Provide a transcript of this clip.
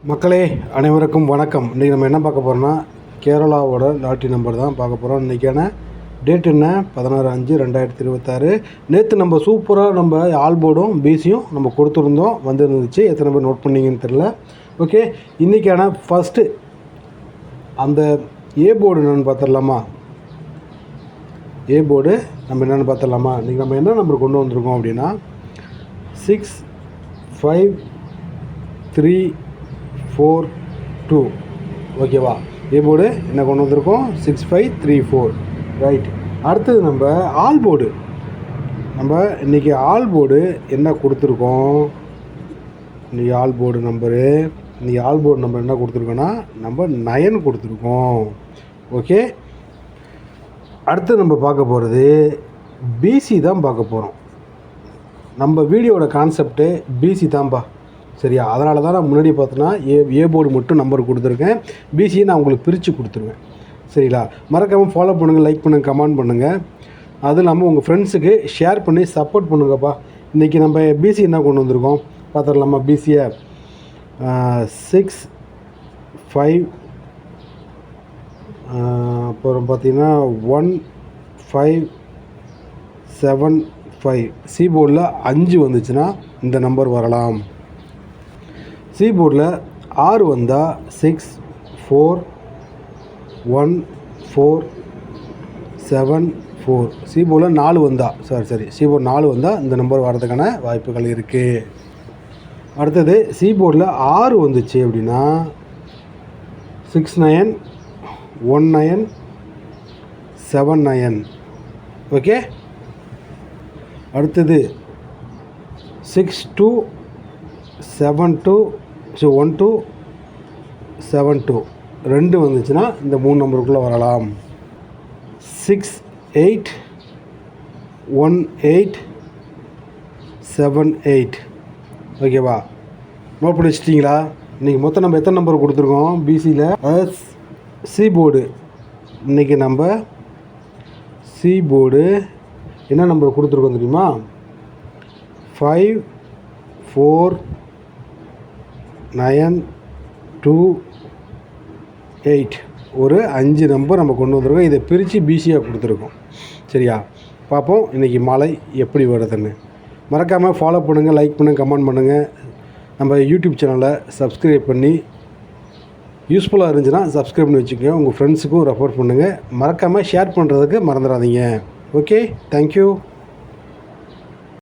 மக்களே அனைவருக்கும் வணக்கம். இன்றைக்கி நம்ம என்ன பார்க்க போகிறோம்னா கேரளாவோட லாட்ரி நம்பர் தான் பார்க்க போகிறோம். இன்றைக்கான டேட் என்ன? 16/5/2026. நேற்று நம்ம சூப்பராக நம்ம ஆல்போர்டும் பிசியும் நம்ம கொடுத்துருந்தோம், வந்துருந்துச்சு. எத்தனை பேர் நோட் பண்ணிங்கன்னு தெரில. ஓகே, இன்றைக்கான ஃபஸ்ட்டு அந்த ஏ போர்டு என்னென்னு பார்த்துடலாமா? ஏ போர்டு நம்ம என்னென்னு பார்த்துடலாமா? இன்றைக்கி நம்ம என்ன நம்பர் கொண்டு வந்திருக்கோம் அப்படின்னா 6532. ஓகேவா? ஏ போர்டு என்ன கொண்டு வந்திருக்கோம்? 6534. ரைட். அடுத்தது நம்ம ஆல் போர்டு. நம்ம இன்றைக்கி ஆல் போர்டு என்ன கொடுத்துருக்கோம்? இன்றைக்கி ஆல் போர்டு நம்பர் என்ன கொடுத்துருக்கோன்னா நம்ம 9 கொடுத்துருக்கோம். ஓகே, அடுத்து நம்ம பார்க்க போகிறது பிசி தான் பார்க்க போகிறோம். நம்ம வீடியோட கான்செப்ட்டு பிசி தான்ப்பா, சரியா? அதனால தான் நான் முன்னாடி பார்த்தோன்னா ஏ போர்டு மட்டும் நம்பர் கொடுத்துருக்கேன். பிசியை நான் உங்களுக்கு பிரித்து கொடுத்துருவேன், சரிங்களா? மறக்காமல் ஃபாலோ பண்ணுங்கள், லைக் பண்ணுங்கள், கமெண்ட் பண்ணுங்கள். அதுவும் இல்லாமல் உங்கள் ஃப்ரெண்ட்ஸுக்கு ஷேர் பண்ணி சப்போர்ட் பண்ணுங்கப்பா. இன்றைக்கி நம்ம பிசி என்ன கொண்டு வந்திருக்கோம் பார்த்துடலாமா? பிசியை 65 அப்புறம் பார்த்திங்கன்னா 1575. சி போர்டில் 5 வந்துச்சுன்னா இந்த நம்பர் வரலாம். சி போர்டில் 6 வந்தால் 641474. சி போர்டில் 4 வந்தால் சி போர்டு 4 வந்தால் இந்த நம்பர் வரதுக்கான வாய்ப்புகள் இருக்குது. அடுத்தது சி போர்டில் 6 வந்துச்சு அப்படின்னா 691979. ஓகே, அடுத்தது 6272 2 வந்துச்சுன்னா இந்த 3 நம்பருக்குள்ளே வரலாம். 681878. ஓகேவா? நோட் பண்ணி வச்சிட்டிங்களா? இன்றைக்கி மொத்தம் நம்ம எத்தனை நம்பர் கொடுத்துருக்கோம் பிசியில்? C board. இன்றைக்கி நம்ம சி போர்டு என்ன நம்பர் கொடுத்துருக்கோம் தெரியுமா? 54928. ஒரு 5 நம்பர் நம்ம கொண்டு வந்திருக்கோம். இதை பிரித்து பிசியாக கொடுத்துருக்கோம், சரியா? பார்ப்போம் இன்றைக்கி மாலை எப்படி வருதுன்னு. மறக்காமல் ஃபாலோ பண்ணுங்கள், லைக் பண்ணுங்கள், கமெண்ட் பண்ணுங்கள். நம்ம யூடியூப் சேனலை சப்ஸ்கிரைப் பண்ணி யூஸ்ஃபுல்லாக இருந்துச்சுன்னா சப்ஸ்கிரைப் பண்ணி வச்சுக்கோங்க. உங்கள் ஃப்ரெண்ட்ஸுக்கும் ரெஃபர் பண்ணுங்கள். மறக்காமல் ஷேர் பண்ணுறதுக்கு மறந்துடாதீங்க. Okay, thank you.